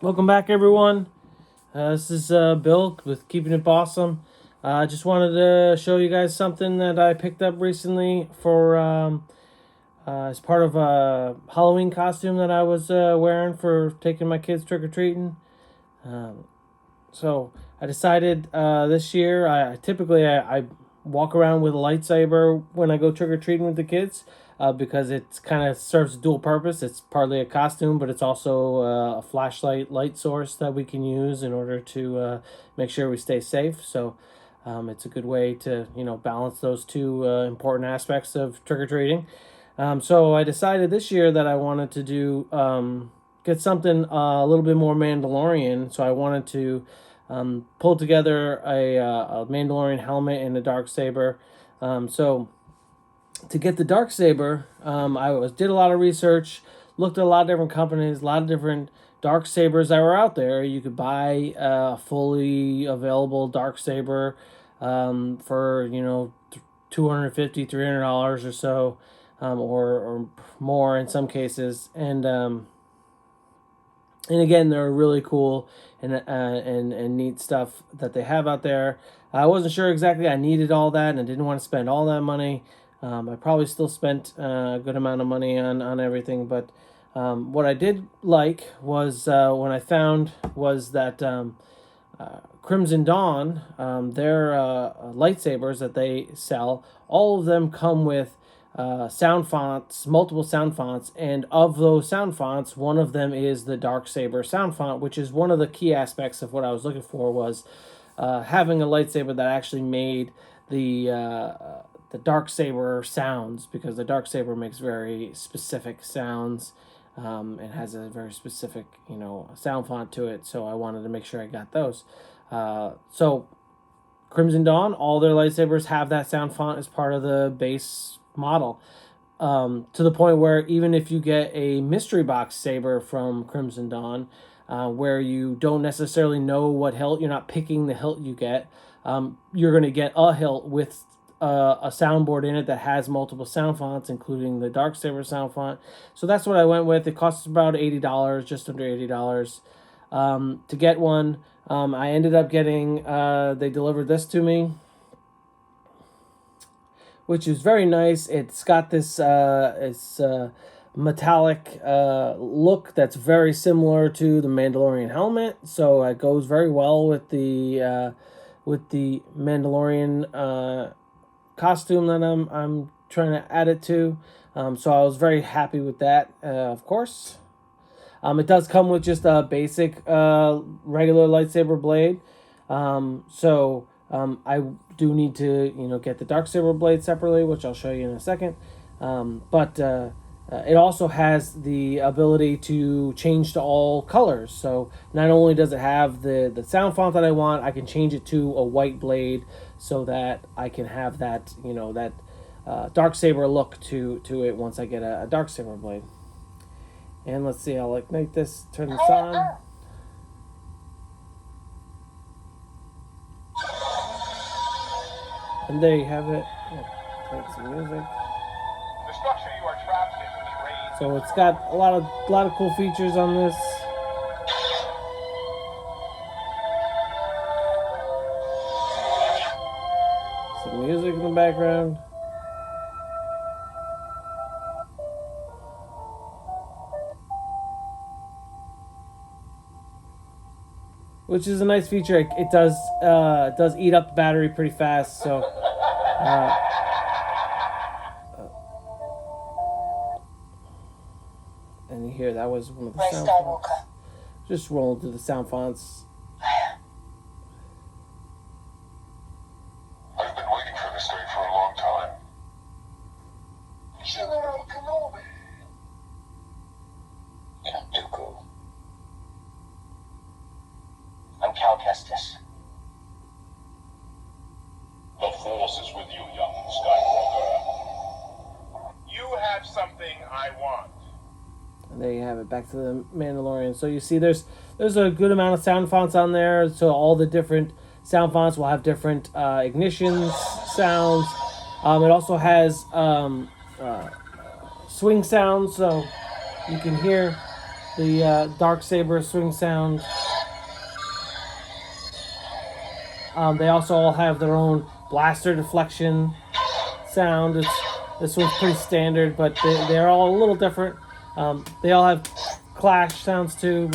Welcome back, everyone. This is Bill with Keeping It Awesome. I just wanted to show you guys something that I picked up recently for as part of a Halloween costume that I was wearing for taking my kids trick-or-treating. So I decided this year, I walk around with a lightsaber when I go trick-or-treating with the kids. Because it kind of serves a dual purpose. It's partly a costume, but it's also a flashlight light source that we can use in order to make sure we stay safe. So it's a good way to balance those two important aspects of trick-or-treating. So I decided this year that I wanted to do get something a little bit more Mandalorian. So I wanted to pull together a Mandalorian helmet and a Darksaber. To get the Darksaber, did a lot of research, looked at a lot of different companies, a lot of different Darksabers that were out there. You could buy a fully available Darksaber for $250, $300 or so, or more in some cases, and again, they're really cool and neat stuff that they have out there. I wasn't sure exactly I needed all that, and I didn't want to spend all that money. I probably still spent a good amount of money on everything, but what I did like was when I found was that Crimson Dawn, their lightsabers that they sell, all of them come with sound fonts, multiple sound fonts, and of those sound fonts, one of them is the Darksaber sound font, which is one of the key aspects of what I was looking for, was having a lightsaber that actually made the Darksaber sounds, because the Darksaber makes very specific sounds and has a very specific sound font to it, so I wanted to make sure I got those. So Crimson Dawn, all their lightsabers have that sound font as part of the base model, to the point where even if you get a mystery box saber from Crimson Dawn, where you don't necessarily know what hilt, you're not picking the hilt you get, you're going to get a hilt with a soundboard in it that has multiple sound fonts, including the Darksaber sound font. So that's what I went with. It costs about $80, just under $80 to get one. I ended up getting, they delivered this to me, which is very nice. It's got this metallic look that's very similar to the Mandalorian helmet, so it goes very well with the Mandalorian costume that I'm trying to add it to. So I was very happy with that, of course. It does come with just a basic regular lightsaber blade. I do need to get the Darksaber blade separately, which I'll show you in a second. But it also has the ability to change to all colors. So not only does it have the sound font that I want, I can change it to a white blade so that I can have that Darksaber look to it once I get a Darksaber blade. And let's see, I'll ignite this, turn this on. And there you have it. Play some music. The structure you are trapped in will be raised. So it's got a lot of cool features on this. Some music in the background. Which is a nice feature. It does eat up the battery pretty fast, so and you hear that was one of the sound fonts. Just roll to the sound fonts. I've been waiting for this day for a long time. Count Dooku. I'm Cal Kestis. The Force is with you, young Skywalker. You have something I want. And there you have it, back to the Mandalorian. So you see there's a good amount of sound fonts on there. So all the different sound fonts will have different ignition sounds. It also has swing sounds, so you can hear the Darksaber swing sound. They also all have their own blaster deflection sound. This one's pretty standard, but they're all a little different. They all have clash sounds too.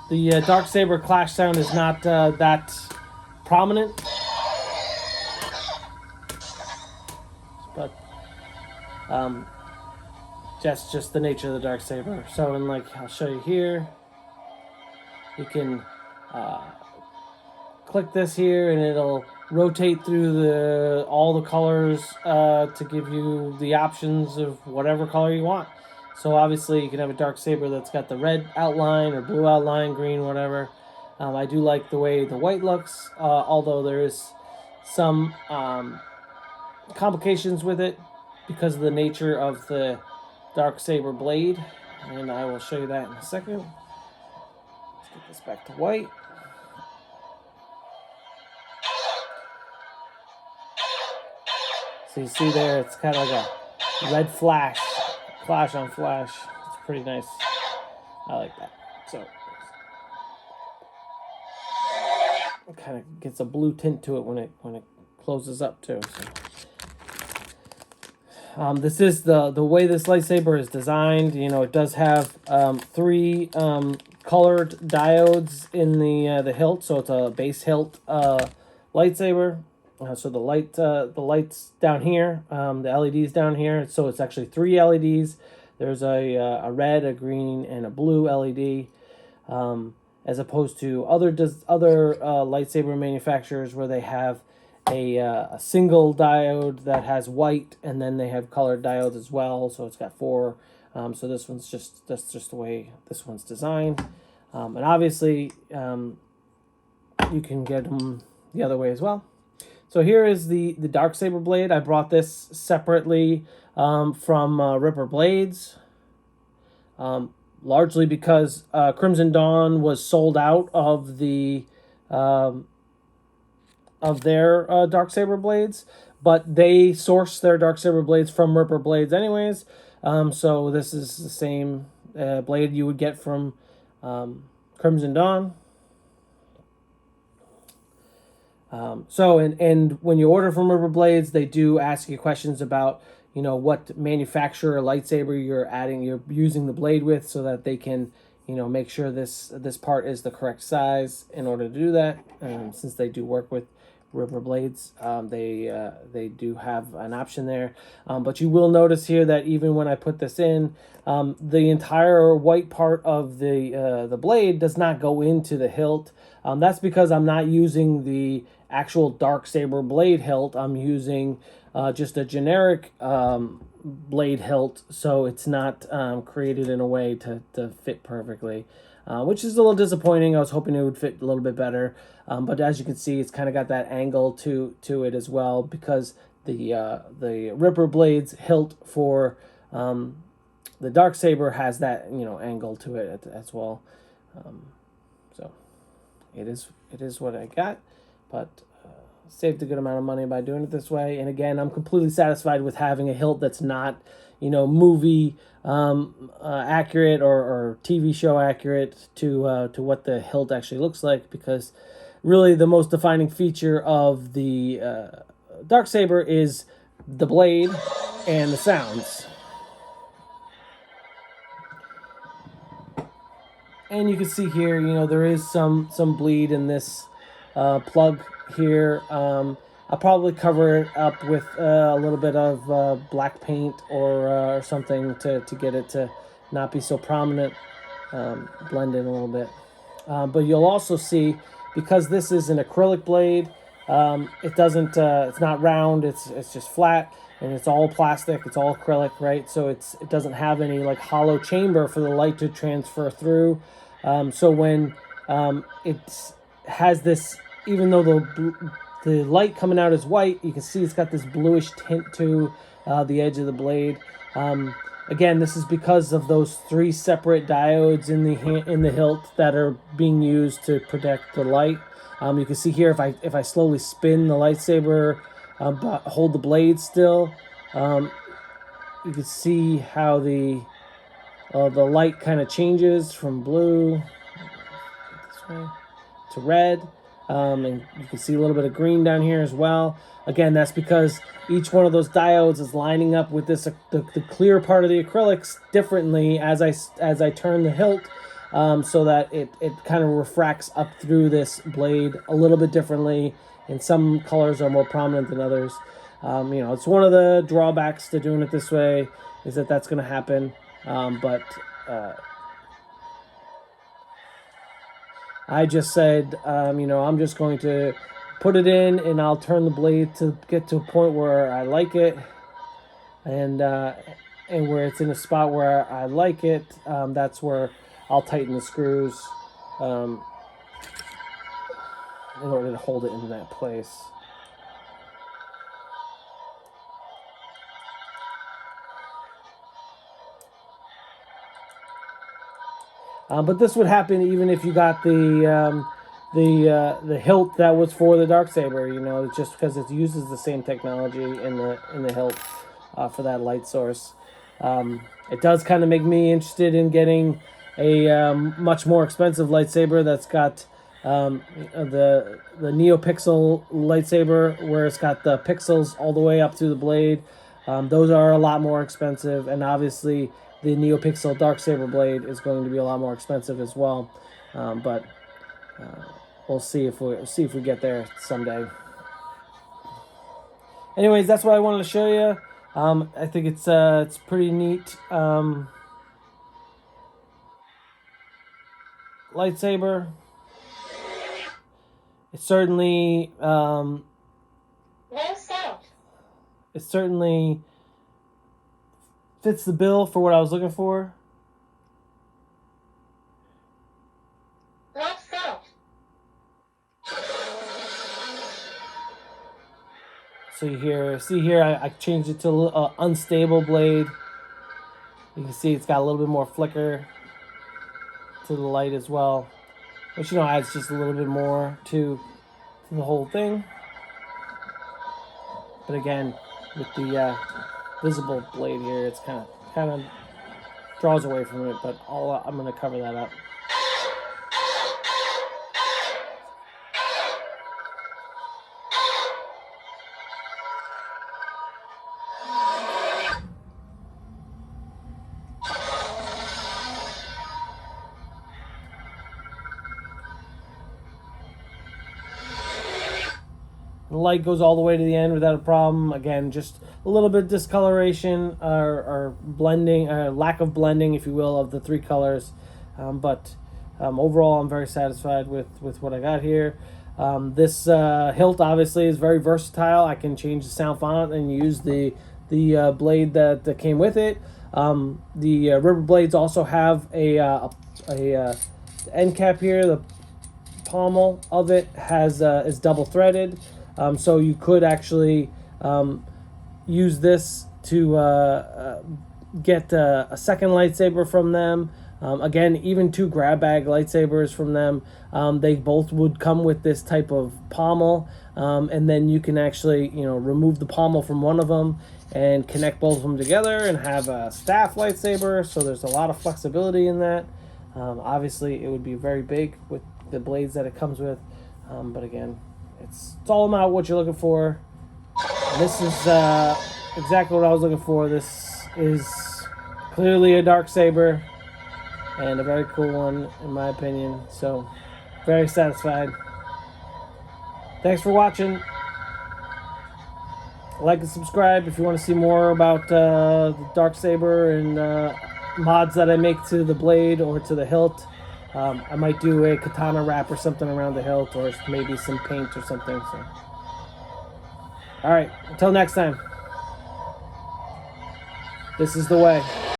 The Darksaber clash sound is not that prominent, but that's just the nature of the Darksaber. So, and like I'll show you here, you can click this here, and it'll rotate through all the colors to give you the options of whatever color you want. So obviously you can have a Darksaber that's got the red outline or blue outline, green, whatever. I do like the way the white looks, although there is some complications with it because of the nature of the Darksaber blade, and I will show you that in a second. Let's get this back to white. So you see there, it's kind of like a red flash on flash. It's pretty nice. I like that. So it kind of gets a blue tint to it when it closes up too. So. This is the way this lightsaber is designed. You know, it does have 3 colored diodes in the hilt, so it's a base hilt lightsaber. So the lights down here, the LEDs down here. So it's actually 3 LEDs. There's a red, a green, and a blue LED, as opposed to other lightsaber manufacturers where they have a single diode that has white, and then they have colored diodes as well. So it's got 4. So this one's that's just the way this one's designed, and obviously you can get them the other way as well. So here is the Darksaber blade. I brought this separately from Ripper Blades, largely because Crimson Dawn was sold out of of their Darksaber blades, but they source their Darksaber blades from Ripper Blades anyways. So this is the same blade you would get from Crimson Dawn. So when you order from Ripper Blades, they do ask you questions about, you know, what manufacturer lightsaber you're using the blade with, so that they can, you know, make sure this part is the correct size in order to do that. Since they do work with Ripper Blades, they do have an option there. But you will notice here that even when I put this in, the entire white part of the blade does not go into the hilt. That's because I'm not using the actual Darksaber blade hilt. I'm using just a generic blade hilt, so it's not created in a way to fit perfectly, which is a little disappointing. I was hoping it would fit a little bit better, but as you can see, it's kind of got that angle to it as well, because the Ripper Blades hilt for the Darksaber has that, you know, angle to it as well. So it is what I got, but saved a good amount of money by doing it this way. And again, I'm completely satisfied with having a hilt that's not, you know, movie accurate or TV show accurate to what the hilt actually looks like, because really the most defining feature of the Darksaber is the blade and the sounds. And you can see here, you know, there is some bleed in this plug here. I'll probably cover it up with a little bit of black paint or something to get it to not be so prominent, blend in a little bit. But you'll also see, because this is an acrylic blade, it doesn't, it's not round, it's just flat, and it's all plastic, it's all acrylic, right? So it doesn't have any like hollow chamber for the light to transfer through. So when it has this, even though the light coming out is white, you can see it's got this bluish tint to the edge of the blade. Again, this is because of those 3 separate diodes in the hilt that are being used to protect the light. You can see here, if I slowly spin the lightsaber, but hold the blade still, you can see how the the light kind of changes from blue this way to red. And you can see a little bit of green down here as well. Again, that's because each one of those diodes is lining up with this the clear part of the acrylics differently as I turn the hilt, so that it kind of refracts up through this blade a little bit differently, and some colors are more prominent than others. It's one of the drawbacks to doing it this way, is that that's going to happen, but I just said, I'm just going to put it in, and I'll turn the blade to get to a point where I like it, and where it's in a spot where I like it. That's where I'll tighten the screws in order to hold it in that place. But this would happen even if you got the hilt that was for the Darksaber. Just because it uses the same technology in the hilt for that light source. It does kind of make me interested in getting a much more expensive lightsaber that's got the NeoPixel lightsaber, where it's got the pixels all the way up through the blade. Those are a lot more expensive, and obviously the NeoPixel Darksaber blade is going to be a lot more expensive as well. But we'll see if we get there someday. Anyways, that's what I wanted to show you. I think it's pretty neat lightsaber. It certainly fits the bill for what I was looking for. So see here, I changed it to an unstable blade. You can see it's got a little bit more flicker to the light as well, which adds just a little bit more to the whole thing. But again, with the visible blade here, it's kind of draws away from it. But I'm going to cover that up. The light goes all the way to the end without a problem. Again, just a little bit of discoloration or blending, lack of blending, if you will, of the three colors. But overall, I'm very satisfied with what I got here. This hilt obviously is very versatile. I can change the sound font and use the blade that came with it. The rubber blades also have a end cap here. The pommel of it is double threaded. So you could actually use this to get a second lightsaber from them. Again, even two grab bag lightsabers from them. They both would come with this type of pommel, and then you can actually remove the pommel from one of them and connect both of them together and have a staff lightsaber. So there's a lot of flexibility in that. Obviously, it would be very big with the blades that it comes with, but again, it's all about what you're looking for. This is exactly what I was looking for. This is clearly a Darksaber, and a very cool one in my opinion. So, very satisfied. Thanks for watching. Like and subscribe if you want to see more about the Darksaber and mods that I make to the blade or to the hilt. I might do a katana wrap or something around the hilt, or maybe some paint or something. So, all right, until next time, this is the way.